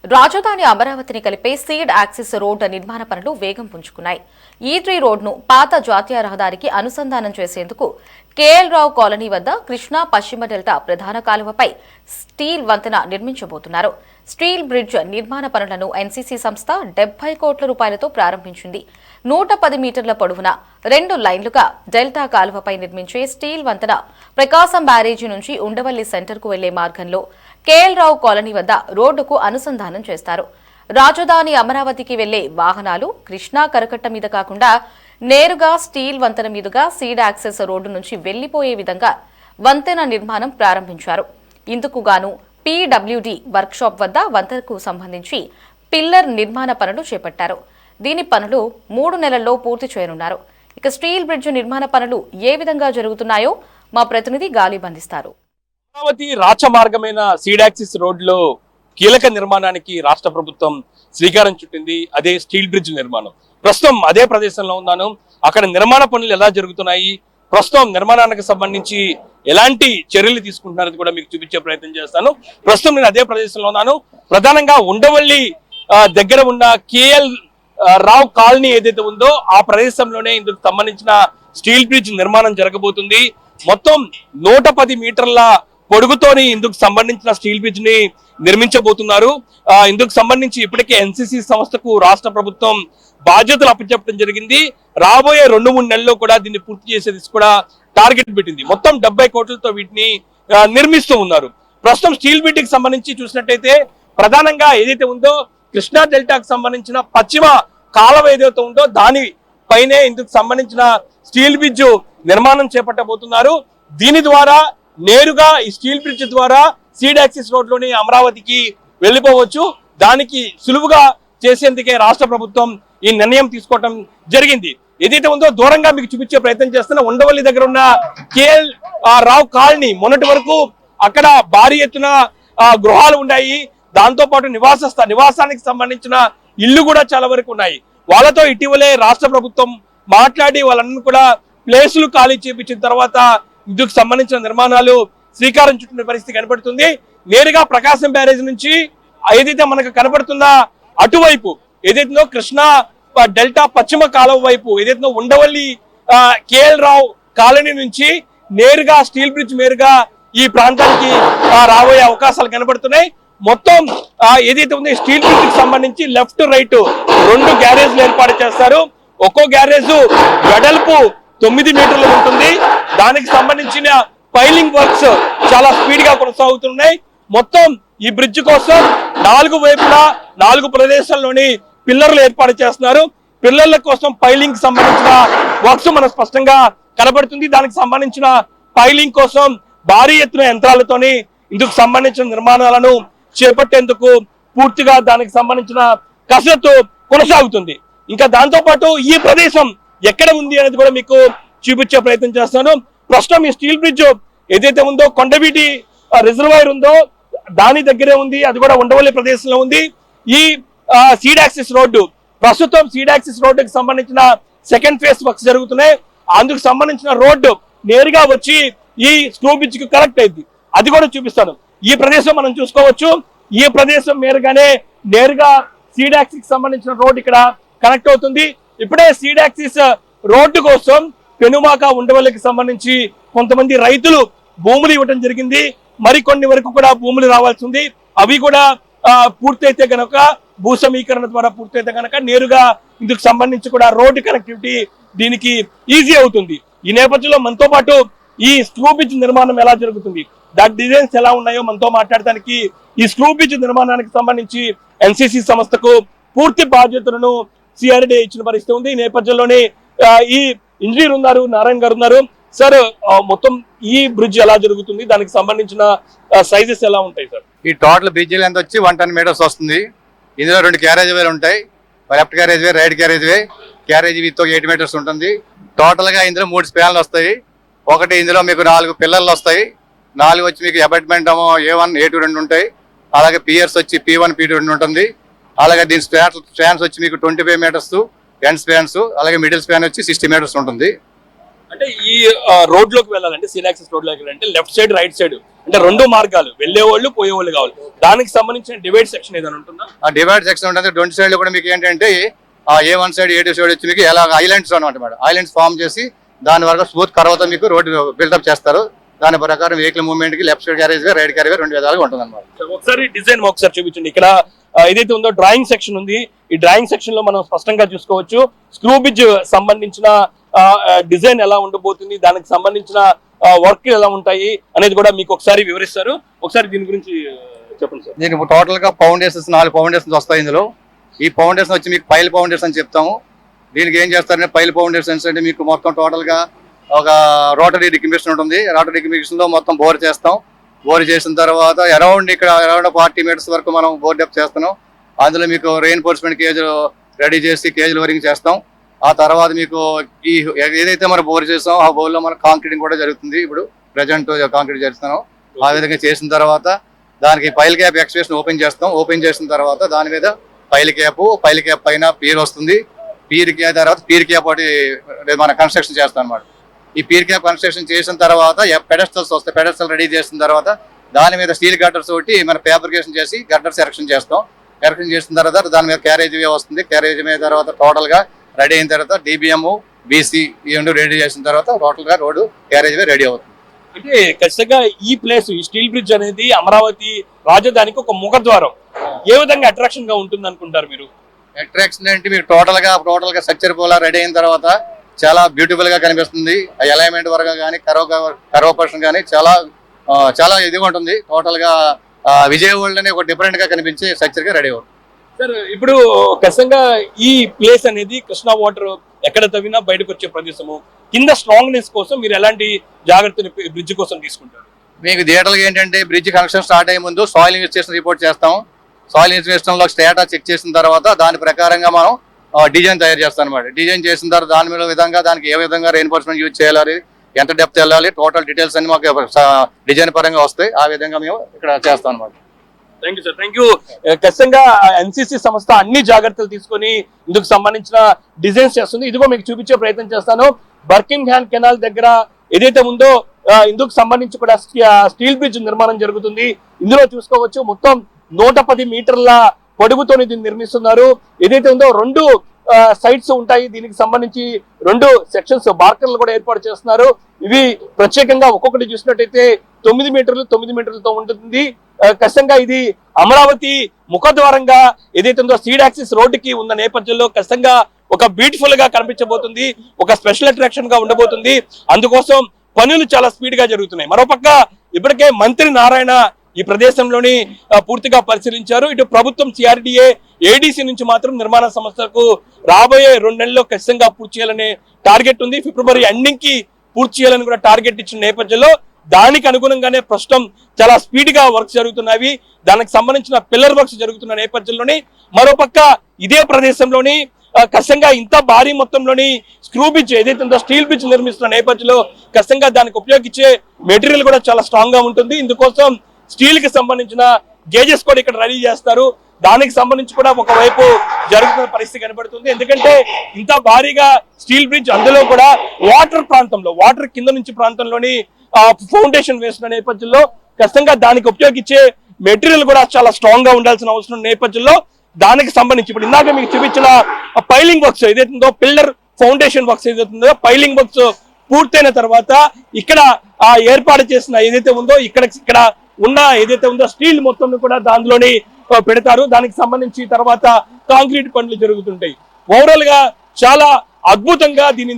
రాజధాని అమరావతిని కలిపే సీడ్ యాక్సిస్ రోడ్ నిర్మాణ పనులు వేగం పుంజుకున్నాయి. ఈ3 రోడ్ను పాత జాతీయ రహదారికి అనుసంధానం చేసేందుకు కేఎల్ రావు కాలనీ వద్ద కృష్ణా పశ్చిమ డెల్టా ప్రధాన కాలువపై స్టీల్ వంతెన నిర్మించబోతున్నారు. స్టీల్ బ్రిడ్జ్ నిర్మాణ పనులను ఎన్సీసీ సంస్థ 70 కోట్ల రూపాయలతో ప్రారంభించింది. 110 మీటర్ల పొడవున 2 లైన్లుగా డెల్టా కాలువపై నిర్మించే స్టీల్ వంతెన ప్రకాశం బ్యారేజీ నుంచి ఉండవల్లి సెంటర్కు వెళ్లే మార్గంలో కేఎల్ రావు కాలనీ వద్ద రోడ్డుకు అనుసంధానం చేస్తారు. రాజధాని అమరావతికి వెళ్లే వాహనాలు కృష్ణా కరకట్ట మీద కాకుండా నేరుగా స్టీల్ వంతెన మీదుగా సీడ్ యాక్సెస్ రోడ్డు నుంచి వెళ్లిపోయే విధంగా వంతెన నిర్మాణం ప్రారంభించారు. ఇందుకు గాను పీడబ్ల్యూడీ వర్క్షాప్ వద్ద వంతెనకు సంబంధించి పిల్లర్ నిర్మాణ పనులు చేపట్టారు. దీని పనులు 3 నెలల్లో పూర్తి చేయనున్నారు. ఇక స్టీల్ బ్రిడ్జ్ నిర్మాణ పనులు ఏ విధంగా జరుగుతున్నాయో మా ప్రతినిధి గాలి బంధిస్తారు. అమరావతి రాచమార్గమైన సీడ్ యాక్సిస్ రోడ్లో కీలక నిర్మాణానికి రాష్ట్ర ప్రభుత్వం శ్రీకారం చుట్టింది. అదే స్టీల్ బ్రిడ్జ్ నిర్మాణం. ప్రస్తుతం అదే ప్రదేశంలో ఉన్నాను. అక్కడ నిర్మాణ పనులు ఎలా జరుగుతున్నాయి, ప్రస్తుతం నిర్మాణానికి సంబంధించి ఎలాంటి చర్యలు తీసుకుంటున్నారని కూడా మీకు చూపించే ప్రయత్నం చేస్తాను. ప్రస్తుతం నేను అదే ప్రదేశంలో ఉన్నాను. ప్రధానంగా ఉండవల్లి దగ్గర ఉన్న కేఎల్ రావు కాలనీ ఏదైతే ఉందో ఆ ప్రదేశంలోనే ఇందుకు సంబంధించిన స్టీల్ బ్రిడ్జ్ నిర్మాణం జరగబోతుంది. మొత్తం 110 మీటర్ల పొడుగుతోని ఇందుకు సంబంధించిన స్టీల్ బ్రిడ్జ్ ని నిర్మించబోతున్నారు. ఇందుకు సంబంధించి ఇప్పటికే ఎన్సీసీ సంస్థకు రాష్ట్ర ప్రభుత్వం బాధ్యతలు అప్పచెప్పడం జరిగింది. రాబోయే 2-3 నెలల్లో కూడా దీన్ని పూర్తి చేసేది కూడా టార్గెట్ పెట్టింది. మొత్తం 70 కోట్లతో వీటిని నిర్మిస్తూ ఉన్నారు. ప్రస్తుతం స్టీల్ బ్రిడ్జ్ కి సంబంధించి చూసినట్టయితే ప్రధానంగా ఏదైతే ఉందో కృష్ణా డెల్టాకు సంబంధించిన పశ్చిమ కాలువ ఏదైతే ఉందో దాని పైనే ఇందుకు సంబంధించిన స్టీల్ బ్రిడ్జ్ నిర్మాణం చేపట్టబోతున్నారు. దీని ద్వారా నేరుగా ఈ స్టీల్ బ్రిడ్జ్ ద్వారా సీడ్ యాక్సిస్ రోడ్ లోని అమరావతికి వెళ్లిపోవచ్చు. దానికి సులువుగా చేసేందుకే రాష్ట్ర ప్రభుత్వం ఈ నిర్ణయం తీసుకోవడం జరిగింది. ఏదైతే ఉందో దూరంగా మీకు చూపించే ప్రయత్నం చేస్తున్న ఉండవల్లి దగ్గర ఉన్న కేఎల్ రావు కాలనీ మొన్నటి వరకు అక్కడ భారీ ఎత్తున గృహాలు ఉన్నాయి. దాంతో పాటు నివాసానికి సంబంధించిన ఇల్లు కూడా చాలా వరకు ఉన్నాయి. వాళ్ళతో ఇటీవలే రాష్ట్ర ప్రభుత్వం మాట్లాడి వాళ్ళని కూడా ప్లేసులు ఖాళీ చేపించిన తర్వాత ఇందుకు సంబంధించిన నిర్మాణాలు శ్రీకారం చుట్టిన పరిస్థితి కనబడుతుంది. నేరుగా ప్రకాశం బ్యారేజ్ నుంచి ఏదైతే మనకు కనబడుతున్న అటువైపు ఏదైతుందో కృష్ణా డెల్టా పశ్చిమ కాలువ వైపు ఏదైతుందో ఉండవల్లి కేఎల్ రావు కాలనీ నుంచి నేరుగా స్టీల్ బ్రిడ్జ్ మేరుగా ఈ ప్రాంతానికి రాబోయే అవకాశాలు కనబడుతున్నాయి. మొత్తం ఏదైతే ఉందో స్టీల్ బ్రిడ్జ్ కి సంబంధించి లెఫ్ట్ రైట్ 2 గ్యారేజ్లు ఏర్పాటు చేస్తారు. ఒక్కో గ్యారేజ్ వెడల్పు 9 మీటర్లు ఉంటుంది. దానికి సంబంధించిన పైలింగ్ వర్క్స్ చాలా స్పీడ్ గా కొనసాగుతున్నాయి. మొత్తం ఈ బ్రిడ్జ్ కోసం 4 వైపులా 4 ప్రదేశాల్లోని పిల్లర్లు ఏర్పాటు చేస్తున్నారు. పిల్లర్ల కోసం పైలింగ్ సంబంధించిన వర్క్స్ మనకు స్పష్టంగా కనబడుతుంది. దానికి సంబంధించిన పైలింగ్ కోసం భారీ ఎత్తున యంత్రాలతోని ఇందుకు సంబంధించిన నిర్మాణాలను చేపట్టేందుకు పూర్తిగా దానికి సంబంధించిన కసరత్తు కొనసాగుతుంది. ఇంకా దాంతో పాటు ఈ ప్రదేశం ఎక్కడ ఉంది అనేది కూడా మీకు చూపించే ప్రయత్నం చేస్తాను. ప్రస్తుతం ఈ స్టీల్ బ్రిడ్జ్ ఏదైతే ఉందో కొండవీటి రిజర్వాయర్ ఉందో దాని దగ్గరే ఉంది. అది కూడా ఉండవల్లి ప్రదేశంలో ఉంది. ఈ సీడ్ యాక్సిస్ రోడ్డు ప్రస్తుతం సీడ్ యాక్సిస్ రోడ్డుకి సంబంధించిన సెకండ్ ఫేజ్ వర్క్స్ జరుగుతున్నాయి. అందుకు సంబంధించిన రోడ్డు నేరుగా వచ్చి ఈ స్క్రూ బ్రిడ్జ్ కి కనెక్ట్ అయింది. అది కూడా చూపిస్తాను. ఈ ప్రదేశం మనం చూసుకోవచ్చు. ఈ ప్రదేశం నేరుగా సీడ్ యాక్సిస్ కి సంబంధించిన రోడ్డు ఇక్కడ కనెక్ట్ అవుతుంది. ఇప్పుడే సీడ్ యాక్సిస్ రోడ్డు కోసం పెనుమాక ఉండవల్లికి సంబంధించి కొంతమంది రైతులు భూములు ఇవ్వడం జరిగింది. మరికొన్ని వరకు కూడా భూములు రావాల్సి ఉంది. అవి కూడా పూర్తయితే కనుక భూ సమీకరణ ద్వారా పూర్తయితే కనుక నేరుగా ఇందుకు సంబంధించి కూడా రోడ్డు కనెక్టివిటీ దీనికి ఈజీ అవుతుంది. ఈ నేపథ్యంలో మనతో పాటు ఈ స్క్రూ బ్రిడ్జ్ నిర్మాణం ఎలా జరుగుతుంది, దాని డిజైన్స్ ఎలా ఉన్నాయో మనతో మాట్లాడటానికి ఈ స్క్రూ బ్రిడ్జ్ నిర్మాణానికి సంబంధించి ఎన్సీసీ సంస్థకు పూర్తి బాధ్యతలను సిఆర్డీ ఇచ్చిన పరిస్థితి ఉంది. ఈ నేపథ్యంలోనే ఈ ఇంజనీర్ ఉన్నారు, నారాయణ గారు ఉన్నారు. సార్, మొత్తం ఈ బ్రిడ్జ్ ఎలా జరుగుతుంది, దానికి సంబంధించిన సైజెస్ ఎలా ఉంటాయి సార్? ఈ టోటల్ బ్రిడ్జ్ లెంత్ వచ్చి 110 మీటర్స్ వస్తుంది. ఇందులో 2 క్యారేజ్ వేలు ఉంటాయి. Left carriage way, right carriage way. Carriage with 8 metres ఉంటుంది. టోటల్ గా ఇందులో 3 స్పాన్లు వస్తాయి. ఒకటి ఇందులో మీకు 4 పిల్లర్లు వస్తాయి. 4 వచ్చి మీకు అపార్ట్మెంట్ A1, A2 2 ఉంటాయి. అలాగే పియర్స్ వచ్చి P1, P2 2 ఉంటుంది. అలాగే దీని స్పాన్స్ వచ్చి మీకు 25 మీటర్స్ ఎండ్ స్పాన్స్. అలాగే మిడిల్ స్పాన్ వచ్చి 60 మీటర్స్ ఉంటుంది. అంటే ఈ రోడ్ లోకి వెళ్ళాలంటే సీడ్ యాక్సెస్ రోడ్ లోకి వెళ్ళాలంటే లెఫ్ట్ సైడ్ రైట్ సైడ్ అంటే రెండు మార్గాలు వెళ్ళేవాళ్ళు పోయేవాళ్ళు కావాలి. దానికి సంబంధించిన డివైడ్ సెక్షన్ ఏదైనా ఉంటుందా? ఆ డివైడ్ సెక్షన్ ఉంటుంది. రెండు సైడ్లు కూడా మీకు ఏంటంటే A1 సైడ్ A2 సైడ్ వచ్చి మీకు ఎలా ఐలాండ్స్ అనమాట మేడం. ఐలాండ్స్ ఫామ్ చేసి దాని వరకు స్మూత్ కర్వ్తో మీకు రోడ్డు బిల్డప్ చేస్తారు. దాని ప్రకారం వెహికల్ మూవ్మెంట్ కి left side carriage way right carriage వే రెండు విధాలుగా ఉంటుంది అనమాట. ఒకసారి డిజైన్ ఒకసారి చూపించండి. ఇక్కడ ఏదైతే ఉందో డ్రాయింగ్ సెక్షన్ ఉంది. ఈ డ్రాయింగ్ సెక్షన్ లో మనం స్పష్టంగా చూసుకోవచ్చు స్క్రూ బ్రిడ్జ్ సంబంధించిన డిజైన్ ఎలా ఉండబోతుంది, దానికి సంబంధించిన వర్క్ ఎలా ఉంటాయి అనేది కూడా మీకు ఒకసారి వివరిస్తారు. ఒకసారి దీని గురించి చెప్పండి సార్. దీనికి టోటల్ గా ఫౌండేషన్స్ 4 ఫౌండేషన్స్ వస్తాయి. ఇందులో ఈ ఫౌండేషన్ వచ్చి మీకు పైల్ ఫౌండేషన్ అని చెప్తాము. దీనికి ఏం చేస్తారంటే పైల్ ఫౌండేషన్స్ అంటే మీకు మొత్తం టోటల్ గా ఒక రోటరీ డికంబిషన్ ఉంటుంది. రోటరీ డికంబిషన్ లో మొత్తం బోర్ చేస్తాం. బోర్ చేసిన తర్వాత అరౌండ్ 40 మీటర్స్ వరకు మనం బోర్ డెప్త్ చేస్తున్నాం. అందులో మీకు రెయిన్ఫోర్స్మెంట్ కేజ్ రెడీ చేసి కేజ్ లోరింగ్ చేస్తాం. ఆ తర్వాత మీకు ఈ ఏదైతే మనం బోర్ చేస్తాం ఆ బోర్ లో మన కాంక్రీటింగ్ కూడా జరుగుతుంది. ఇప్పుడు ప్రెజెంట్ కాంక్రీట్ చేస్తున్నాం. ఆ విధంగా చేసిన తర్వాత దానికి పైల్ క్యాప్ ఎక్స్ప్రెషన్ ఓపెన్ చేస్తాం. ఓపెన్ చేసిన తర్వాత దాని మీద పైల్ క్యాప్ పైన పీర్ వస్తుంది. పీర్ క్యాప్ తర్వాత పీర్ క్యాప్ ఒకటి మన కన్స్ట్రక్షన్ చేస్తాం అనమాట. ఈ పీర్ క్యాప్ కన్స్ట్రక్షన్ చేసిన తర్వాత పెడస్టల్స్ వస్తాయి. పెడస్టల్ రెడీ చేసిన తర్వాత దాని మీద స్టీల్ గట్టర్స్ ఒకటి మన ఫ్యాబ్రికేషన్ చేసి గట్టర్స్ ఎరెక్షన్ చేస్తాం. ఎరెక్షన్ చేసిన తర్వాత దాని మీద క్యారేజ్ వే వస్తుంది. క్యారేజ్ వే తర్వాత టోటల్ గా రెడీ అయిన తర్వాత DBM BC ఈ రెండు రెడీ చేసిన తర్వాత టోటల్ గా రోడ్డు క్యారేజ్ వే రెడీ అవుతుంది. అంటే ఖచ్చితంగా ఈ ప్లేస్ ఈ స్టీల్ బ్రిడ్జ్ అనేది అమరావతి రాజధానికి ఒక ముఖద్వారం. ఏ విధంగా అట్రాక్షన్ గా ఉంటుంది అనుకుంటారు మీరు? అట్రాక్షన్ అంటే మీకు టోటల్ గా స్ట్రక్చర్ పోలా రెడీ అయిన తర్వాత చాలా బ్యూటిఫుల్ గా కనిపిస్తుంది. అలైన్మెంట్ వరకు కానీ కర్వ్ పర్సన్ కానీ చాలా ఇదిగా ఉంటుంది. టోటల్ గా విజయవాడలోనే ఒక డిఫరెంట్ గా కనిపించే స్ట్రక్చర్ గా రెడీ అవుతుంది. సార్ ఇప్పుడు ఖచ్చితంగా ఈ ప్లేస్ అనేది కృష్ణా వాటర్ ఎక్కడ తవ్వినా బయటకు వచ్చే ప్రదేశము. కింద స్ట్రాంగ్నెస్ కోసం మీరు ఎలాంటి జాగ్రత్తలు బ్రిడ్జ్ కోసం తీసుకుంటారు? మీకు థియేటర్గా ఏంటంటే బ్రిడ్జ్ కనెక్షన్ స్టార్ట్ అయ్యే ముందు సాయిల్ ఇన్వెస్టిగేషన్ రిపోర్ట్ చేస్తాం. సాయిల్ ఇన్వెస్టిగేషన్ లో స్టేటా చెక్ చేసిన తర్వాత దాని ప్రకారంగా మనం డిజైన్ తయారు చేస్తాం అనమాట. డిజైన్ చేసిన తర్వాత దాని మీద విధంగా దానికి ఏ విధంగా రెయిన్ఫోర్స్మెంట్ యూజ్ చేయాలి, ఎంత డెప్త్ వెళ్ళాలి, టోటల్ డీటెయిల్స్ అన్ని మాకు డిజైన్ పరంగా వస్తాయి. ఆ విధంగా మేము ఇక్కడ చేస్తాం అనమాట. Thank you sir. Thank you. ఖచ్చితంగా NCC సంస్థ అన్ని జాగ్రత్తలు తీసుకొని ఇందుకు సంబంధించిన డిజైన్స్ చేస్తుంది. ఇదిగో మీకు చూపించే ప్రయత్నం చేస్తాను. బర్కింగ్హామ్ కెనాల్ దగ్గర ఏదైతే ఉందో ఇందుకు సంబంధించి కూడా స్టీల్ బ్రిడ్జ్ నిర్మాణం జరుగుతుంది. ఇందులో చూసుకోవచ్చు మొత్తం 110 మీటర్ల పొడుగుతో దీన్ని నిర్మిస్తున్నారు. ఏదైతే ఉందో 2 సైట్స్ ఉంటాయి. దీనికి సంబంధించి 2 సెక్షన్స్ బార్కర్లు కూడా ఏర్పాటు చేస్తున్నారు. ఇవి ప్రత్యేకంగా ఒక్కొక్కటి చూసినట్టయితే 9 మీటర్లతో ఉంటుంది. ఖచ్చితంగా ఇది అమరావతి ముఖద్వారంగా ఏదైతే ఉందో సీడ్ యాక్సిస్ రోడ్డుకి ఉన్న నేపథ్యంలో ఖచ్చితంగా ఒక బ్యూటిఫుల్ గా కనిపించబోతుంది. ఒక స్పెషల్ అట్రాక్షన్ గా ఉండబోతుంది. అందుకోసం పనులు చాలా స్పీడ్ గా జరుగుతున్నాయి. మరోపక్క ఇప్పటికే మంత్రి నారాయణ ఈ ప్రదేశంలోని పూర్తిగా పరిశీలించారు. ఇటు ప్రభుత్వం CRDA ADC నుంచి మాత్రం నిర్మాణ సంస్థలకు రాబోయే 2 నెలల్లో ఖచ్చితంగా పూర్తి చేయాలనే టార్గెట్ ఉంది. ఫిబ్రవరి ఎండింగ్ కి పూర్తి చేయాలని కూడా టార్గెట్ ఇచ్చిన నేపథ్యంలో దానికి అనుగుణంగానే ప్రస్తుతం చాలా స్పీడ్ గా వర్క్స్ జరుగుతున్నవి. దానికి సంబంధించిన పిల్లర్ వర్క్స్ జరుగుతున్న నేపథ్యంలోని మరోపక్క ఇదే ప్రదేశంలోని ఖచ్చితంగా ఇంత భారీ మొత్తంలోని స్క్రూ బ్రిడ్జ్ ఏదైతే ఉందో స్టీల్ బ్రిడ్జ్ నిర్మిస్తున్న నేపథ్యంలో ఖచ్చితంగా దానికి ఉపయోగించే మెటీరియల్ కూడా చాలా స్ట్రాంగ్ గా ఉంటుంది. ఇందుకోసం స్టీల్ కి సంబంధించిన గేజెస్ కూడా ఇక్కడ రెడీ చేస్తారు. దానికి సంబంధించి కూడా ఒకవైపు జరుగుతున్న పరిస్థితి కనబడుతుంది. ఎందుకంటే ఇంత భారీగా స్టీల్ బ్రిడ్జ్ అందులో కూడా వాటర్ కింద నుంచి ప్రాంతంలోని ఫౌండేషన్ వేస్తున్న నేపథ్యంలో ఖచ్చితంగా దానికి ఉపయోగించే మెటీరియల్ కూడా చాలా స్ట్రాంగ్ గా ఉండాల్సిన అవసరం నేపథ్యంలో దానికి సంబంధించి ఇప్పుడు ఇందాక మీకు చూపించిన పైలింగ్ వర్క్స్ ఏదైతుందో పిల్లర్ ఫౌండేషన్ వర్క్స్ ఏదైతుందో పైలింగ్ వర్క్స్ పూర్తయిన తర్వాత ఇక్కడ ఏర్పాటు చేసిన ఏదైతే ఉందో ఇక్కడ ఉన్న ఏదైతే ఉందో స్టీల్ మొత్తం కూడా దానిలోని పెడతారు. దానికి సంబంధించి తర్వాత కాంక్రీట్ పనులు జరుగుతుంటాయి. ఓవరాల్ గా చాలా అద్భుతంగా దీన్ని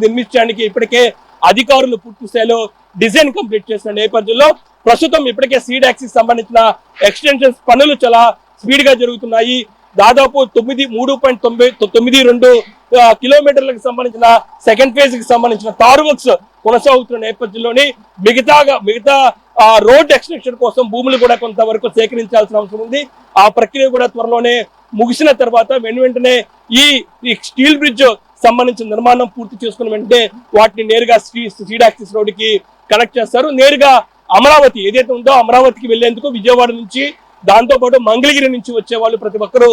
నిర్మించడానికి ఇప్పటికే అధికారులు పూర్తి స్థాయిలో డిజైన్ కంప్లీట్ చేసిన నేపథ్యంలో ప్రస్తుతం ఇప్పటికే సీడ్ యాక్సిస్ సంబంధించిన ఎక్స్టెన్షన్స్ పనులు చాలా స్పీడ్ గా జరుగుతున్నాయి. దాదాపు 3.92 కిలోమీటర్లకు సంబంధించిన సెకండ్ ఫేజ్ కి సంబంధించిన తారు వర్క్స్ కొనసాగుతున్న నేపథ్యంలోని మిగతా రోడ్ ఎక్స్టెన్షన్ కోసం భూములు కూడా కొంతవరకు సేకరించాల్సిన అవసరం ఉంది. ఆ ప్రక్రియ కూడా త్వరలోనే ముగిసిన తర్వాత వెంటనే ఈ స్టీల్ బ్రిడ్జ్ సంబంధించిన నిర్మాణం పూర్తి చేసుకున్న వెంటనే వాటిని నేరుగా సీడ్ యాక్సిస్ రోడ్డుకి కనెక్ట్ చేస్తారు. నేరుగా అమరావతి ఏదైతే ఉందో అమరావతికి వెళ్లేందుకు విజయవాడ నుంచి దాంతో పాటు మంగళగిరి నుంచి వచ్చే వాళ్ళు ప్రతి ఒక్కరూ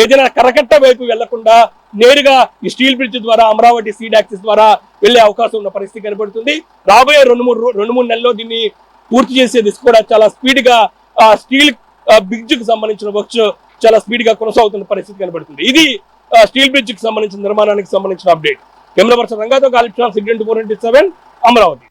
ఏదైనా కరకట్ట వైపు వెళ్లకుండా నేరుగా ఈ స్టీల్ బ్రిడ్జ్ ద్వారా అమరావతి సీడ్ యాక్సిస్ ద్వారా వెళ్లే అవకాశం ఉన్న పరిస్థితి కనబడుతుంది. రాబోయే రెండు మూడు నెలల్లో దీన్ని పూర్తి చేసే దిశ కూడా చాలా స్పీడ్ గా స్టీల్ బ్రిడ్జ్ కి సంబంధించిన వర్క్స్ చాలా స్పీడ్ గా కొనసాగుతున్న పరిస్థితి కనబడుతుంది. ఇది స్టీల్ బ్రిడ్జ్ కి సంబంధించిన నిర్మాణానికి సంబంధించిన అప్డేట్. కెమెరా పర్సన్ రంగాతో కాలిప్షన్ 4 into 7 అమరావతి.